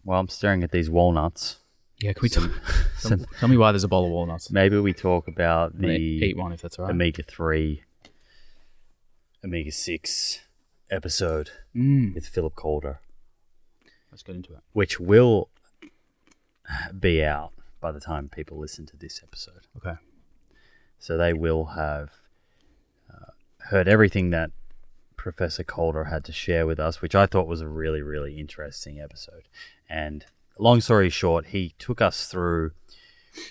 Well, I'm staring at these walnuts. Yeah, can we tell me why there's a bowl of walnuts? Maybe we talk about the eat one if that's all right. omega-3, omega-6 episode with Philip Calder. Let's get into it. Which will be out by the time people listen to this episode. Okay. So they will have heard everything that Professor Calder had to share with us, which I thought was a really, really interesting episode. And long story short, he took us through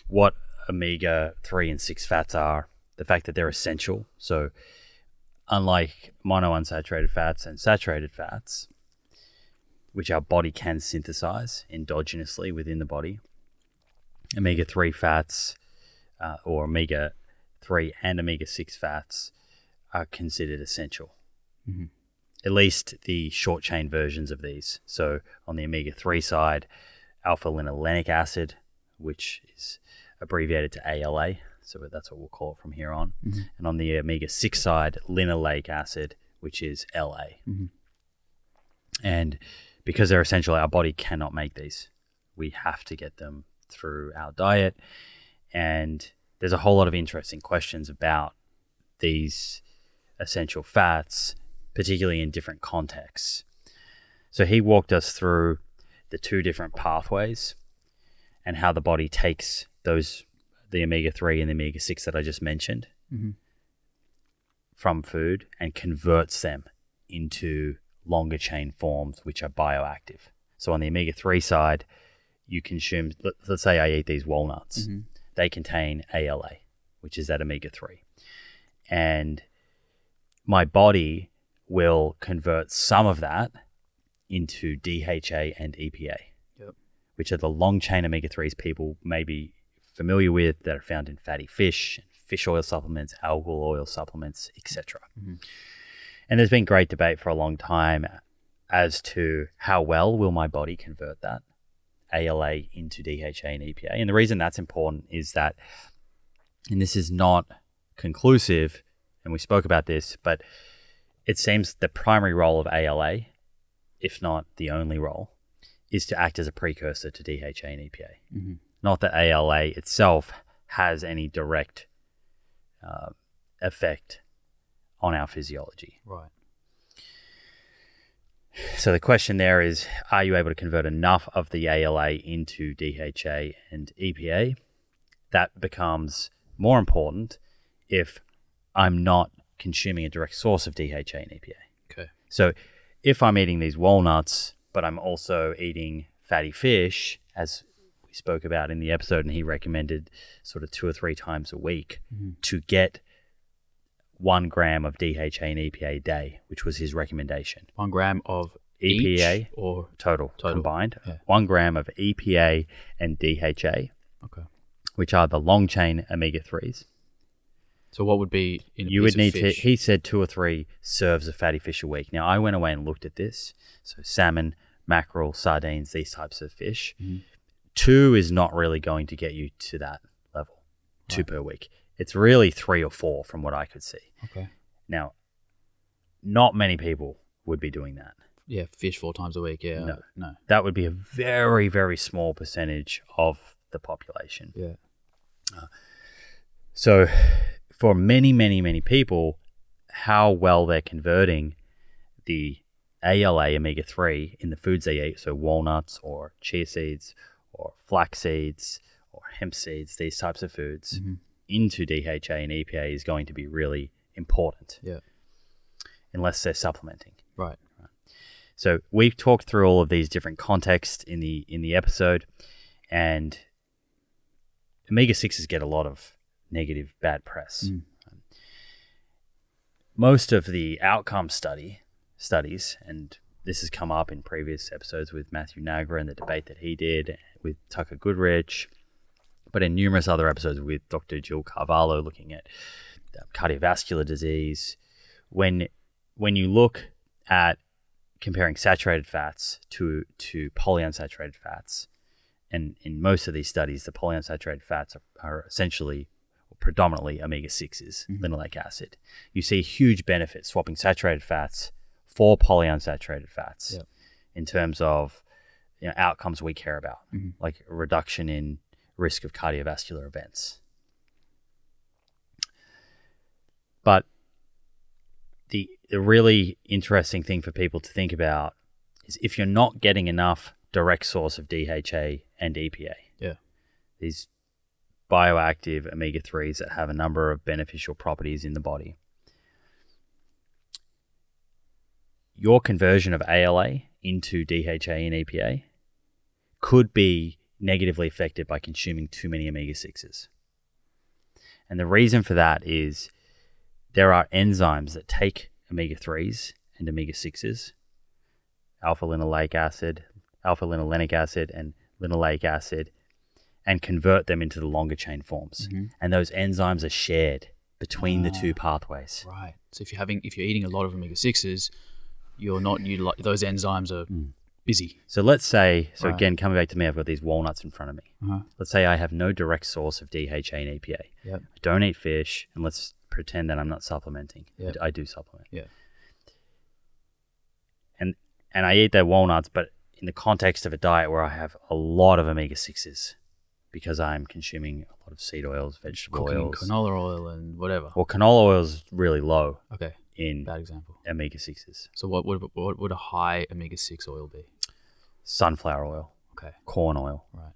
what omega-3 and 6 fats are, the fact that they're essential. So unlike monounsaturated fats and saturated fats, which our body can synthesize endogenously within the body, omega-3 fats or omega-3 and omega-6 fats are considered essential. Mm-hmm. At least the short chain versions of these. So on the omega-3 side, alpha-linolenic acid, which is abbreviated to ALA, so that's what we'll call it from here on. Mm-hmm. And on the omega-6 side, linoleic acid, which is LA. Mm-hmm. And because they're essential, our body cannot make these. We have to get them through our diet. And there's a whole lot of interesting questions about these essential fats, particularly in different contexts. So he walked us through the two different pathways and how the body takes the omega-3 and the omega-6 that I just mentioned from food and converts them into longer chain forms, which are bioactive. So on the omega-3 side, you consume, let's say I eat these walnuts. Mm-hmm. They contain ALA, which is that omega-3. And my body will convert some of that into DHA and EPA, which are the long chain omega-3s people may be familiar with that are found in fatty fish oil supplements, algal oil supplements, etc. Mm-hmm. And there's been great debate for a long time as to how well will my body convert that ALA into DHA and EPA. And the reason that's important is that, and this is not conclusive, and we spoke about this, but it seems the primary role of ALA, if not the only role, is to act as a precursor to DHA and EPA. Mm-hmm. Not that ALA itself has any direct effect on our physiology. Right. So the question there is, are you able to convert enough of the ALA into DHA and EPA? That becomes more important if I'm not consuming a direct source of DHA and EPA. Okay. So if I'm eating these walnuts, but I'm also eating fatty fish, as we spoke about in the episode, and he recommended sort of 2 or 3 times a week to get 1 gram of DHA and EPA a day, which was his recommendation. 1 gram of EPA each or total combined. Yeah. 1 gram of EPA and DHA, okay, which are the long chain omega-3s. So what would be in a You piece would need of fish? to, he said 2 or 3 serves of fatty fish a week. Now, I went away and looked at this. So salmon, mackerel, sardines, these types of fish. 2 is not really going to get you to that level, 2 per week. It's really 3 or 4 from what I could see. Okay. Now, not many people would be doing that. Yeah, fish 4 times a week. Yeah. No. That would be a very, very small percentage of the population. Yeah. So for many, many, many people, how well they're converting the ALA omega-3 in the foods they eat, so walnuts or chia seeds or flax seeds or hemp seeds, these types of foods, into DHA and EPA is going to be really important. Yeah. Unless they're supplementing. Right. So we've talked through all of these different contexts in the episode, and omega-6s get a lot of negative, bad press. Most of the outcome studies, and this has come up in previous episodes with Matthew Nagra and the debate that he did with Tucker Goodrich, but in numerous other episodes with Dr. Jill Carvalho looking at cardiovascular disease. When you look at comparing saturated fats to polyunsaturated fats, and in most of these studies, the polyunsaturated fats are essentially or predominantly omega-6s, linoleic acid. You see huge benefit swapping saturated fats for polyunsaturated fats in terms of outcomes we care about, like a reduction in risk of cardiovascular events. But the really interesting thing for people to think about is if you're not getting enough direct source of DHA and EPA, these bioactive omega-3s that have a number of beneficial properties in the body, your conversion of ALA into DHA and EPA could be negatively affected by consuming too many omega-6s. And the reason for that is there are enzymes that take omega-3s and omega-6s, alpha-linolenic acid, and linoleic acid, and convert them into the longer chain forms. And those enzymes are shared between the two pathways. Right. So if you're eating a lot of omega-6s, you're not those enzymes are busy. So let's say, again, coming back to me, I've got these walnuts in front of me. Let's say I have no direct source of DHA and EPA. I don't eat fish, and let's pretend that I'm not supplementing. I do supplement. And I eat their walnuts, but in the context of a diet where I have a lot of omega-6s because I'm consuming a lot of seed oils, vegetable oils. Canola oil and whatever. Well, canola oil is really low. Okay. In bad example. Omega-6s. So what would a high omega-6 oil be? Sunflower oil. Okay. Corn oil. Right.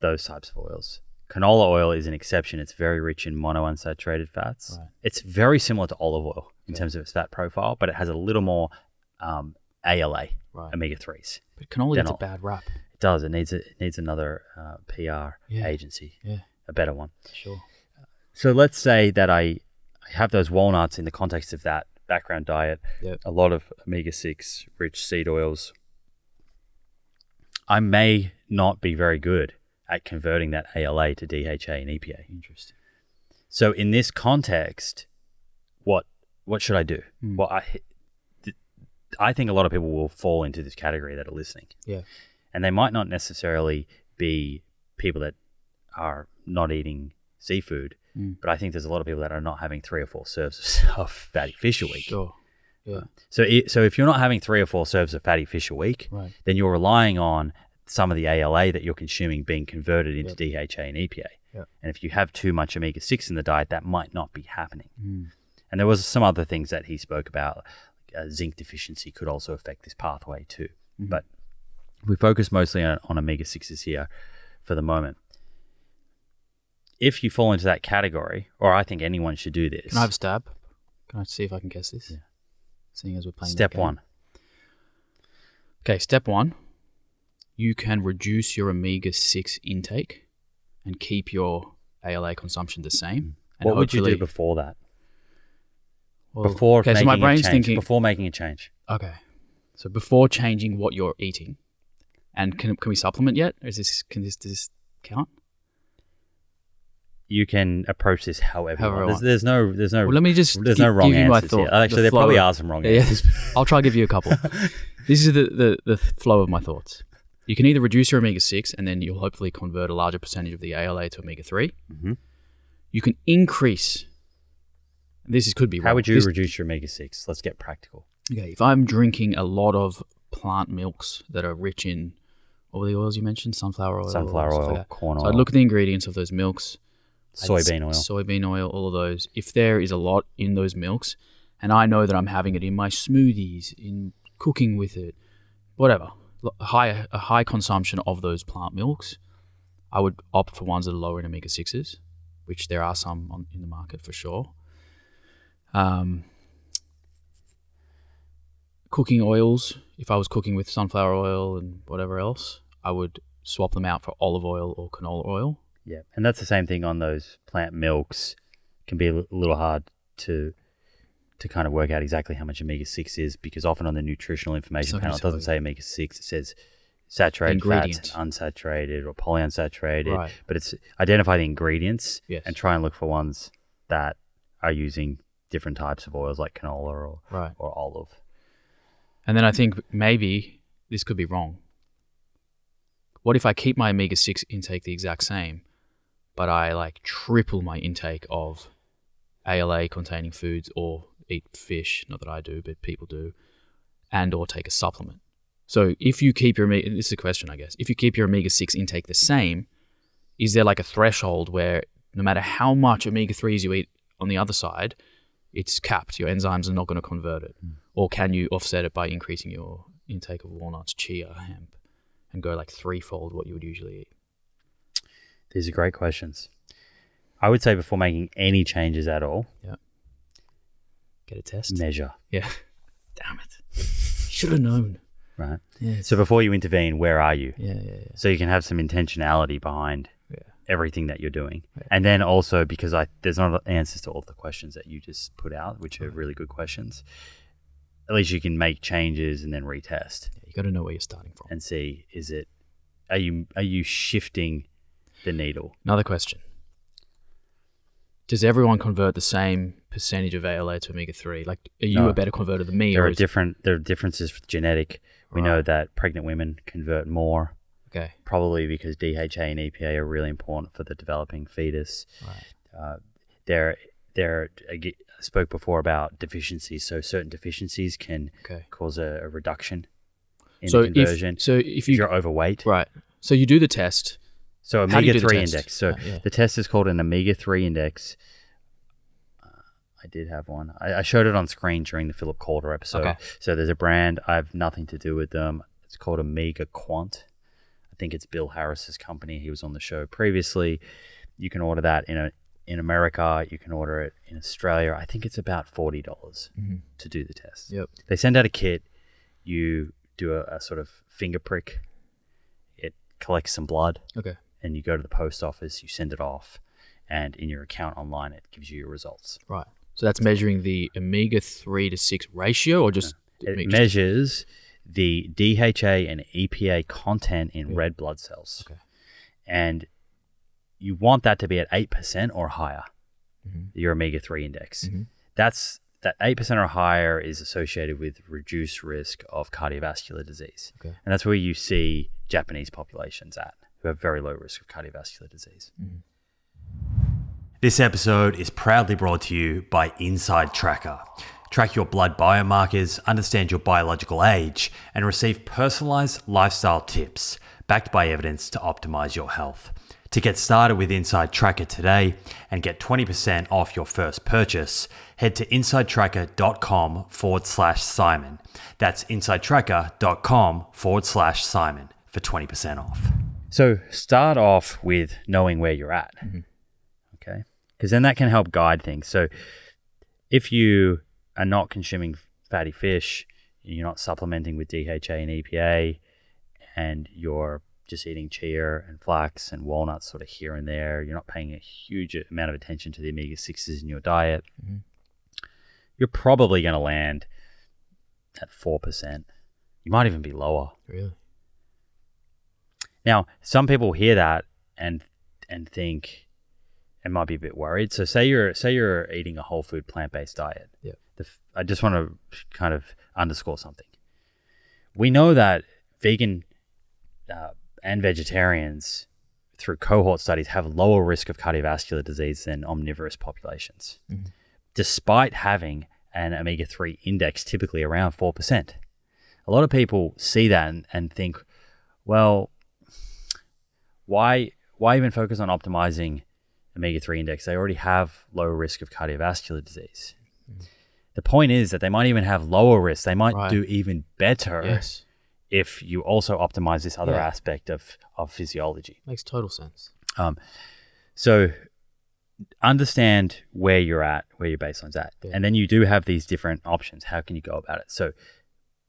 Those types of oils. Canola oil is an exception. It's very rich in monounsaturated fats. Right. It's very similar to olive oil in terms of its fat profile, but it has a little more ALA, omega-3s. But canola gets a bad rap. It does. It needs another PR agency, a better one. Sure. So let's say that I have those walnuts in the context of that background diet, a lot of omega-6 rich seed oils. I may not be very good at converting that ALA to DHA and EPA. Interesting. So in this context, what should I do? Well, I think a lot of people will fall into this category that are listening. And they might not necessarily be people that are not eating seafood, but I think there's a lot of people that are not having 3 or 4 serves of fatty fish a week. Sure. Yeah. So if you're not having 3 or 4 serves of fatty fish a week, then you're relying on some of the ALA that you're consuming being converted into DHA and EPA. And if you have too much omega-6 in the diet, that might not be happening. And there was some other things that he spoke about. Zinc deficiency could also affect this pathway too. But we focus mostly on omega-6s here for the moment. If you fall into that category, or I think anyone should do this. Can I have a stab? Can I see if I can guess this? Seeing as we're playing Step 1. Okay, step 1. You can reduce your omega-6 intake and keep your ALA consumption the same. And what would you do before that? Well, before so my brain's thinking before making a change. Okay. So before changing what you're eating, and can we supplement yet? Or does this count? You can approach this however you want. There's no well, let me just there's no wrong answers here. Actually, there probably are some wrong answers. I'll try to give you a couple. This is the flow of my thoughts. You can either reduce your omega-6 and then you'll hopefully convert a larger percentage of the ALA to omega-3. You can increase. Could be wrong. How would you reduce your omega-6? Let's get practical. Okay, if I'm drinking a lot of plant milks that are rich in, what were the oils you mentioned? Sunflower oil, corn oil. So I'd look at the ingredients of those milks. Soybean oil, all of those. If there is a lot in those milks, and I know that I'm having it in my smoothies, in cooking with it, whatever, a high consumption of those plant milks, I would opt for ones that are lower in omega-6s, which there are some in the market for sure. Cooking oils, if I was cooking with sunflower oil and whatever else, I would swap them out for olive oil or canola oil. Yeah, and that's the same thing on those plant milks. It can be a little hard to kind of work out exactly how much omega-6 is, because often on the nutritional information panel it doesn't say omega-6, it says saturated fats, unsaturated or polyunsaturated, but it's identify the ingredients and try and look for ones that are using different types of oils like canola or olive. And then I think maybe this could be wrong. What if I keep my omega-6 intake the exact same, but I triple my intake of ALA containing foods or eat fish, not that I do, but people do, and or take a supplement. So if you keep your omega, this is a question, I guess. If you keep your omega-6 intake the same, is there like a threshold where no matter how much omega-3s you eat on the other side, it's capped? Your enzymes are not going to convert it. Or can you offset it by increasing your intake of walnuts, chia, hemp, and go like threefold what you would usually eat? These are great questions. I would say before making any changes at all, Get a test. measure. Yeah. Damn it. Should have known. Right. Yeah. So before you intervene, where are you? Yeah. So you can have some intentionality behind everything that you're doing. Yeah. And then also, because there's not answers to all the questions that you just put out, which are really good questions, at least you can make changes and then retest You got to know where you're starting from. and see, are you shifting the needle? Another question. Does everyone convert the same percentage of ALA to omega-3? Like, are you No. a better converter than me? There or are differences with genetic. We know that pregnant women convert more, Okay. probably because DHA and EPA are really important for the developing fetus. Right. I spoke before about deficiencies. So certain deficiencies can Okay. cause a reduction in So the conversion. if If you're overweight. right. So you do the test. So How do you do the omega-3 test? index. So Yeah. the test is called an omega-3 index. I did have one. I showed it on screen during the Philip Calder episode. Okay. So there's a brand. I have nothing to do with them. It's called Omega Quant. I think it's Bill Harris's company. He was on the show previously. You can order that in America. You can order it in Australia. I think it's about $40 to do the test. Yep. They send out a kit. You do a sort of finger prick. It collects some blood. Okay. And you go to the post office. You send it off. And in your account online, it gives you your results. Right. So that's measuring the omega-3 to 6 ratio, or just It measures the DHA and EPA content in red blood cells. Okay. And you want that to be at 8% or higher, Mm-hmm. your omega-3 index. That 8% or higher is associated with reduced risk of cardiovascular disease. Okay. And that's where you see Japanese populations at, who have very low risk of cardiovascular disease. This episode is proudly brought to you by Inside Tracker. Track your blood biomarkers, understand your biological age, and receive personalized lifestyle tips backed by evidence to optimize your health. To get started with Inside Tracker today and get 20% off your first purchase, head to insidetracker.com/Simon. That's insidetracker.com/Simon for 20% off. So start off with knowing where you're at. Okay. Because then that can help guide things. So if you are not consuming fatty fish, you're not supplementing with DHA and EPA, and you're just eating chia and flax and walnuts sort of here and there, you're not paying a huge amount of attention to the omega-6s in your diet, you're probably going to land at 4%. You might even be lower. Really? Now, some people hear that and think, and might be a bit worried. So say you're eating a whole food plant-based diet. Yeah. I just want to kind of underscore something. We know that vegan and vegetarians, through cohort studies, have lower risk of cardiovascular disease than omnivorous populations, despite having an omega-3 index typically around 4%. A lot of people see that and think, well, why even focus on optimizing omega-3 index? They already have low risk of cardiovascular disease. The point is that they might even have lower risk. They might do even better Yes. if you also optimize this other aspect of physiology. Makes total sense. So understand where you're at, where your baseline's at. Yeah. And then you do have these different options. How can you go about it? So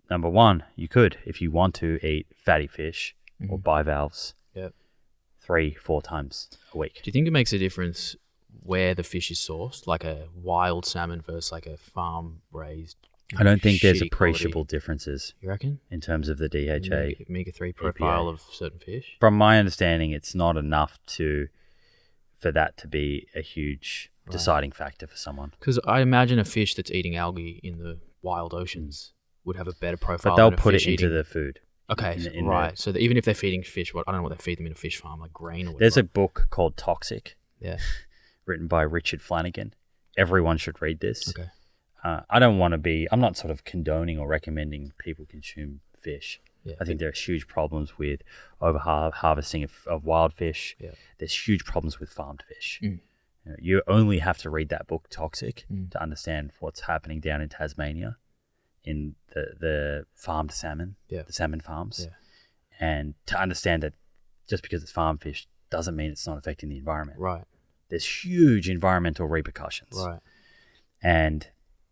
number one, you could, if you want to, eat fatty fish or bivalves Yep. 3-4 times a week. Do you think it makes a difference where the fish is sourced, like a wild salmon versus like a farm-raised? I don't think there's shitty appreciable quality? differences You reckon? in terms of the DHA. Omega-3 profile of certain fish? From my understanding, it's not enough for that to be a huge deciding factor for someone. Because I imagine a fish that's eating algae in the wild oceans would have a better profile. But they'll than a put it fish into eating. the food. Okay, in right. So even if they're feeding fish, I don't know what they feed them in a fish farm, like grain or whatever. There's a book called Toxic, yeah. written by Richard Flanagan. Everyone should read this. Okay. I'm not sort of condoning or recommending people consume fish. Yeah. I think there are huge problems with harvesting of wild fish. Yeah. There's huge problems with farmed fish. Mm. You only have to read that book, Toxic, to understand what's happening down in Tasmania in the farmed salmon, the salmon farms. Yeah. And to understand that just because it's farm fish doesn't mean it's not affecting the environment. Right. There's huge environmental repercussions. Right. And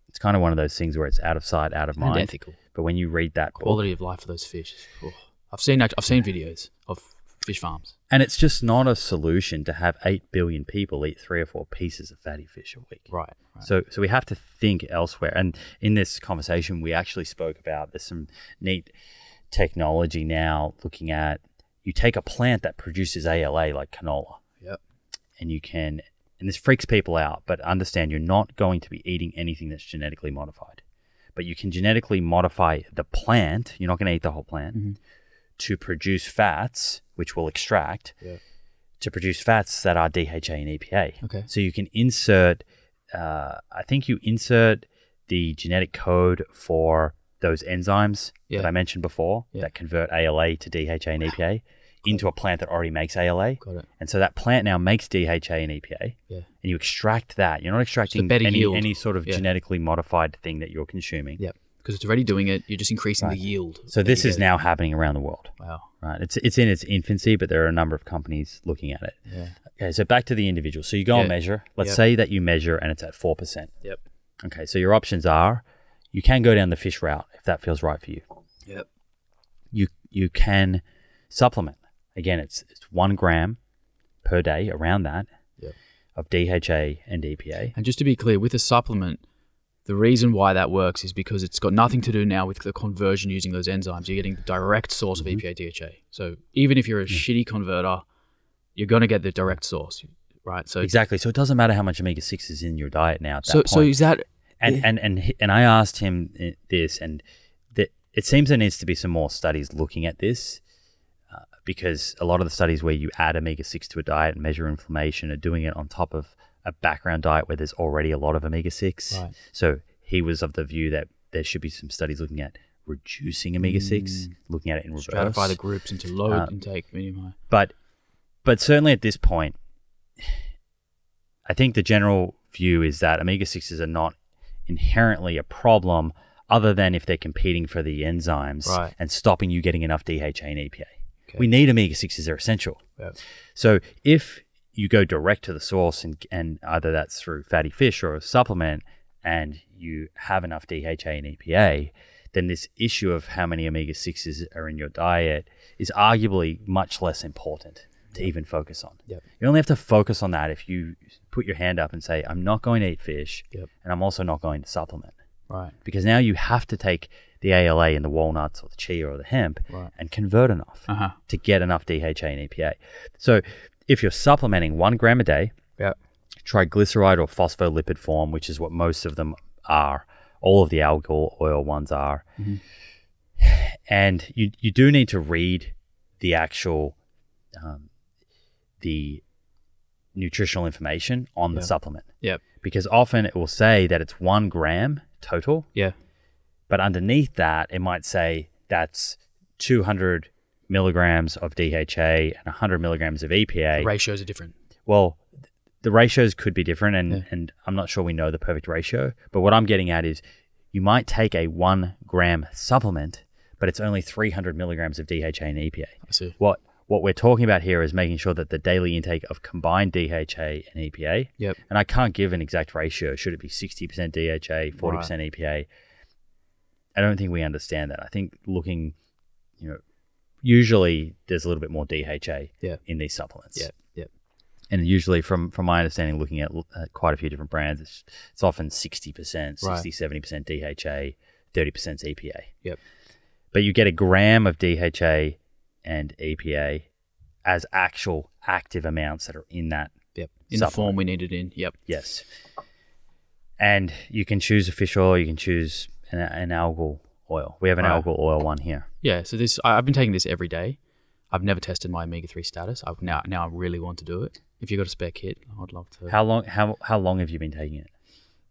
it's kind of one of those things where it's out of sight, out of mind. And ethical. But when you read that book, Quality of life for those fish. Oh. I've seen videos of fish farms. and it's just not a solution to have 8 billion people eat 3 or 4 pieces of fatty fish a week. Right. So we have to think elsewhere. And in this conversation, we actually spoke about there's some neat technology now looking at you take a plant that produces ALA like canola. Yep. And you can, and this freaks people out, but understand you're not going to be eating anything that's genetically modified. But you can genetically modify the plant, you're not going to eat the whole plant, to produce fats, which will extract, to produce fats that are DHA and EPA. Okay. So you can insert, I think you insert the genetic code for those enzymes that I mentioned before that convert ALA to DHA and EPA into a plant that already makes ALA. Got it. And so that plant now makes DHA and EPA. Yeah. And you extract that. You're not extracting better yield. any sort of genetically modified thing that you're consuming. Yep. Because it's already doing it. You're just increasing the yield. So this is now happening around the world. Wow. Right. It's in its infancy, but there are a number of companies looking at it. Yeah. Okay, so back to the individual. So you go and measure. Let's say that you measure and it's at 4%. Yep. Okay, so your options are you can go down the fish route if that feels right for you. Yep. You can supplement. Again, it's 1 gram per day, around that, of DHA and EPA. And just to be clear, with a supplement, the reason why that works is because it's got nothing to do now with the conversion using those enzymes. You're getting the direct source of EPA, DHA. So even if you're a shitty converter, you're going to get the direct source, right? So exactly. So it doesn't matter how much omega-6 is in your diet now at that point. So is that... And I asked him this, and it seems there needs to be some more studies looking at this, because a lot of the studies where you add omega-6 to a diet and measure inflammation are doing it on top of a background diet where there's already a lot of omega-6. Right. So he was of the view that there should be some studies looking at reducing omega-6, looking at it in reverse. Stratify the groups into low intake, medium, high. But certainly at this point, I think the general view is that omega-6s are not inherently a problem other than if they're competing for the enzymes and stopping you getting enough DHA and EPA. Okay. We need omega-6s, they're essential. Yep. So if you go direct to the source and either that's through fatty fish or a supplement and you have enough DHA and EPA, then this issue of how many omega-6s are in your diet is arguably much less important to even focus on. Yep. You only have to focus on that if you put your hand up and say, I'm not going to eat fish and I'm also not going to supplement. Right. Because now you have to take the ALA in the walnuts or the chia or the hemp and convert enough to get enough DHA and EPA. So if you're supplementing 1 gram a day, triglyceride or phospholipid form, which is what most of them are, all of the algal oil ones are, and you do need to read the actual the nutritional information on the supplement. Yep. Because often it will say that it's 1 gram total. Yeah. But underneath that, it might say that's 200 milligrams of DHA and 100 milligrams of EPA. The ratios are different. Well, the ratios could be different, and I'm not sure we know the perfect ratio. But what I'm getting at is you might take a 1 gram supplement, but it's only 300 milligrams of DHA and EPA. I see. What we're talking about here is making sure that the daily intake of combined DHA and EPA, and I can't give an exact ratio. Should it be 60% DHA, 40% EPA? I don't think we understand that. I think looking, usually there's a little bit more DHA in these supplements. And usually from my understanding, looking at quite a few different brands, it's often 60%, 60-70% DHA, 30% EPA. But you get a gram of DHA and EPA as actual active amounts that are in that in the form we need it in. Yes. And you can choose a fish oil, you can choose an algal oil. We have an algal oil one here. Yeah, so I've been taking this every day. I've never tested my omega-3 status. Now I really want to do it. If you've got a spare kit, I'd love to. How long have you been taking it?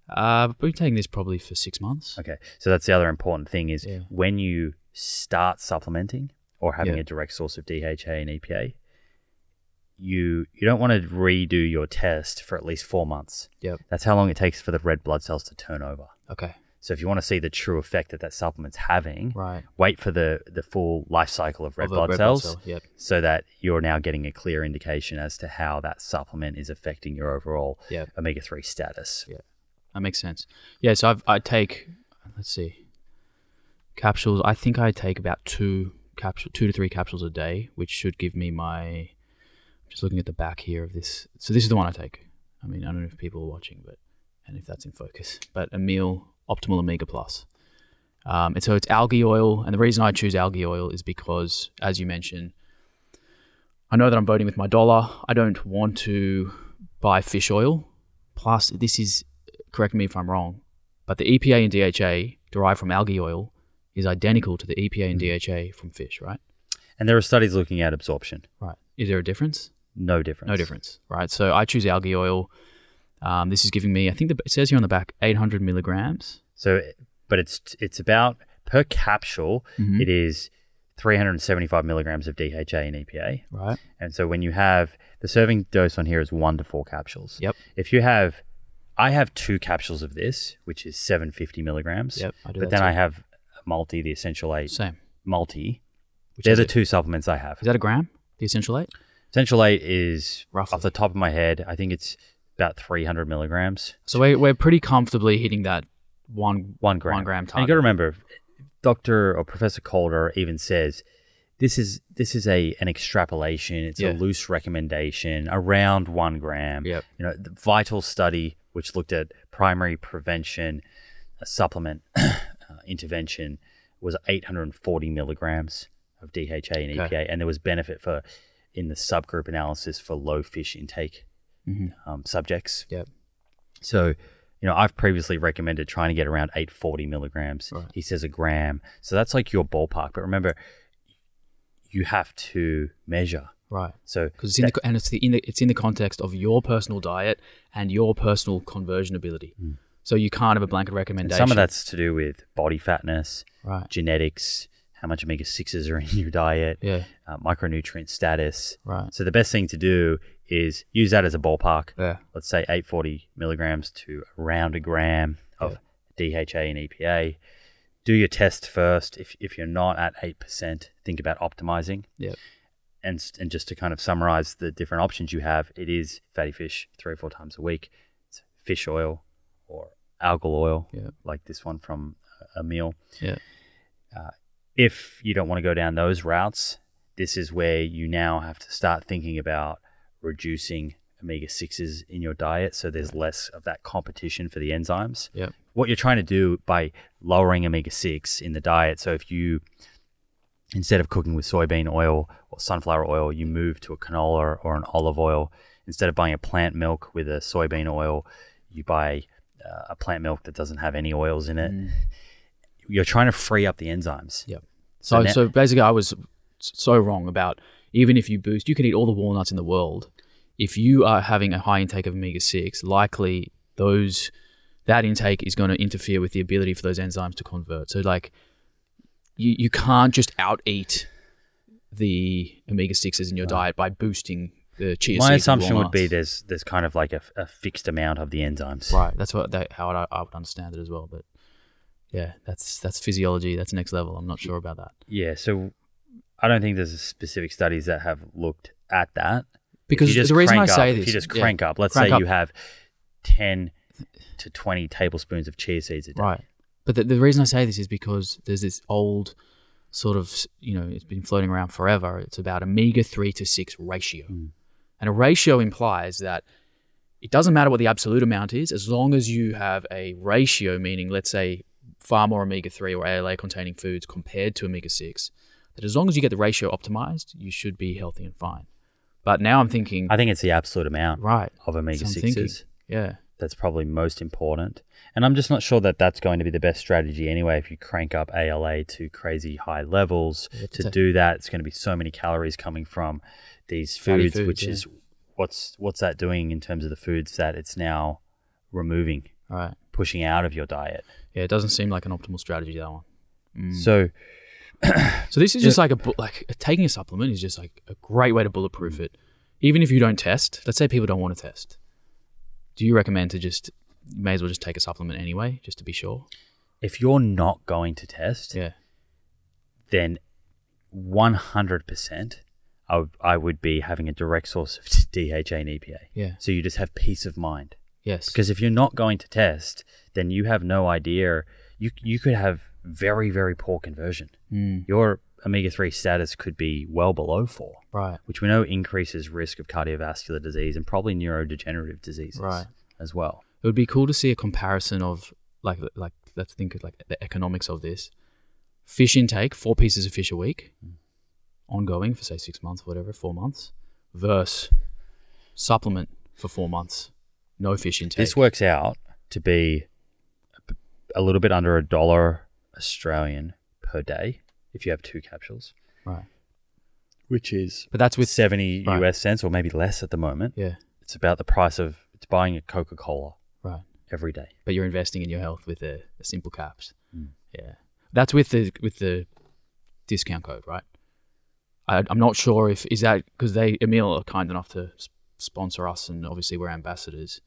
I've been taking this probably for 6 months. Okay, so that's the other important thing is when you start supplementing or having Yeah. a direct source of DHA and EPA, you don't want to redo your test for at least 4 months. Yep. That's how long it takes for the red blood cells to turn over. Okay. So if you want to see the true effect that supplement's having, Right. wait for the full life cycle of red Of a blood red cells cell. Yep. so that you're now getting a clear indication as to how that supplement is affecting your overall Yep. omega-3 status. Yeah. That makes sense. Yeah. So I take, let's see, capsules. I think I take about 2 to 3 capsules a day, which should give me my. Just looking at the back here of this. So this is the one I take. I mean, I don't know if people are watching, and if that's in focus. But Emil Optimal Omega Plus. And so it's algae oil, and the reason I choose algae oil is because, as you mentioned, I know that I'm voting with my dollar. I don't want to buy fish oil. Plus, this is, correct me if I'm wrong, but the EPA and DHA derived from algae oil is identical to the EPA and DHA from fish, right? And there are studies looking at absorption. Right. Is there a difference? No difference. No difference, right? So I choose algae oil. This is giving me, I think it says here on the back, 800 milligrams. So, but it's about, per capsule, Mhm. it is 375 milligrams of DHA and EPA. Right. And so when you have, the serving dose on here is 1 to 4 capsules. Yep. If you have, I have 2 capsules of this, which is 750 milligrams. Yep. I do But that then too. I have a multi, the Essential 8 Same. multi. Which They're is the it? 2 supplements I have. Is that a gram? The Essential 8? Essential 8 is, Roughly. off the top of my head, I think it's about 300 milligrams. So we're pretty comfortably hitting that 1 gram. 1 gram And you target. got to remember, Dr. or Professor Calder even says this is an extrapolation. It's Yeah. a loose recommendation around 1 gram. Yep. You know, the VITAL study, which looked at primary prevention, a supplement intervention, was 840 milligrams of DHA and Okay. EPA, and there was benefit for in the subgroup analysis for low fish intake subjects. Yep. So, you know, I've previously recommended trying to get around 840 milligrams. Right. He says a gram. So that's like your ballpark. But remember, you have to measure. Right. So Because it's in the context of your personal diet and your personal conversion ability. So you can't have a blanket and recommendation. some of that's to do with body fatness, right. genetics, how much omega-6s are in your diet, Yeah. micronutrient status. Right. So the best thing to do is use that as a ballpark. Yeah. Let's say 840 milligrams to around a gram of DHA and EPA. Do your test first. If you're not at 8%, think about optimizing. Yep. And just to kind of summarize the different options you have, it is fatty fish 3 or 4 times a week. It's fish oil or algal oil, Yep. like this one from a meal. Yeah. If you don't want to go down those routes, this is where you now have to start thinking about reducing omega-6s in your diet so there's less of that competition for the enzymes. Yep. What you're trying to do by lowering omega-6 in the diet, so if you, instead of cooking with soybean oil or sunflower oil, you move to a canola or an olive oil. Instead of buying a plant milk with a soybean oil, you buy a plant milk that doesn't have any oils in it. You're trying to free up the enzymes. Yep. So So basically, I was so wrong about, even if you boost, you can eat all the walnuts in the world. If you are having a high intake of omega-6, likely that intake is going to interfere with the ability for those enzymes to convert. So like, you can't just out-eat the omega-6s in your diet by boosting the chia seeds. My and assumption would be walnuts. there's kind of like a fixed amount of the enzymes. Right. That's how I would understand it as well. But yeah, that's physiology. That's next level. I'm not sure about that. Yeah, so I don't think there's specific studies that have looked at that. Because If you just the reason I crank say up, this, if you just yeah, crank up, let's crank say up. you have 10 to 20 tablespoons of chia seeds a day. Right. But the reason I say this is because there's this old sort of, it's been floating around forever. It's about omega-3 to 6 ratio. And a ratio implies that it doesn't matter what the absolute amount is, as long as you have a ratio, meaning, let's say, far more omega-3 or ALA containing foods compared to omega-6, that as long as you get the ratio optimized, you should be healthy and fine. But now I'm thinking, I think it's the absolute amount right, of so I'm thinking, omega-6s yeah, that's probably most important. And I'm just not sure that that's going to be the best strategy anyway. If you crank up ALA to crazy high levels, to do that, it's going to be so many calories coming from these Fatty foods, which yeah. is what's that doing in terms of the foods that it's now removing, right. pushing out of your diet. Yeah, it doesn't seem like an optimal strategy, that one. So So this is just like taking a supplement is just like a great way to bulletproof it. Even if you don't test, let's say people don't want to test. Do you recommend to may as well just take a supplement anyway, just to be sure? If you're not going to test, then 100% I would be having a direct source of DHA and EPA. Yeah. So you just have peace of mind. Yes. Because if you're not going to test, then you have no idea. You could have very, very poor conversion. Your omega-3 status could be well below 4. Right. Which we know increases risk of cardiovascular disease and probably neurodegenerative diseases as well. It would be cool to see a comparison of like let's think of like the economics of this. Fish intake, 4 pieces of fish a week, ongoing for say 6 months, whatever, 4 months, versus supplement for 4 months, no fish intake. This works out to be a little bit under $1 Australian per day if you have 2 capsules. Right. Which is but that's with 70 US cents or maybe less at the moment. Yeah. It's about the price of buying a Coca-Cola every day. But you're investing in your health with a simple caps. Yeah. That's with the discount code, right? I'm not sure is that because Emil are kind enough to sponsor us, and obviously we're ambassadors,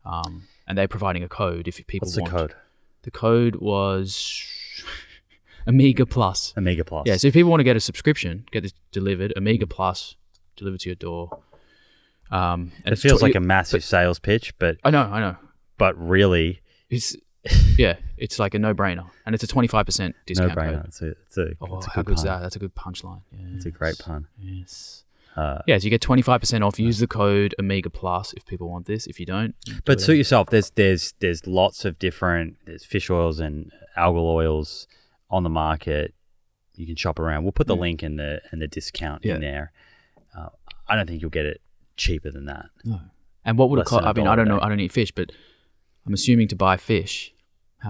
and they're providing a code if people want. What's the code? The code was Omega Plus. Omega Plus. Yeah, so if people want to get a subscription, get this delivered, Omega Plus, delivered to your door. And it feels like a massive sales pitch, but I know. But really, it's like a no-brainer, and it's a 25% discount no-brainer. code. It's a how good's that? That's a good punchline. Yes. It's a great pun. Yes. So you get 25% off. Use the code Omega Plus if people want this. If you don't, but suit yourself. There's lots of different fish oils and algal oils on the market. You can shop around. We'll put the link in the discount in there. I don't think you'll get it cheaper than that. No. And what would it cost? I mean, I don't know. I don't eat fish, but I'm assuming to buy fish,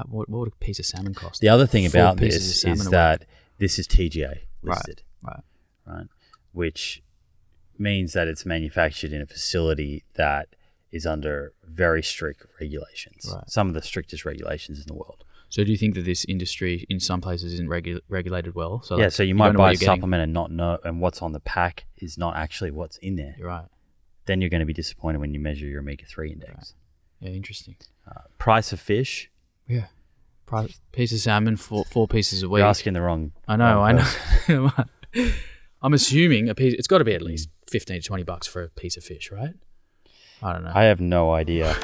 what would a piece of salmon cost? The other thing about this is that this is TGA listed, right? Which means that it's manufactured in a facility that is under very strict regulations, some of the strictest regulations in the world. So do you think that this industry in some places isn't regulated well? So so you might buy a supplement and not know, and what's on the pack is not actually what's in there. You're right. Then you're going to be disappointed when you measure your omega-3 index. Right. Yeah, interesting. Price of fish? Yeah. Piece of salmon, 4 pieces a week. You're asking the wrong I know. I'm assuming it's got to be at least $15 to $20 for a piece of fish, right? I don't know. I have no idea.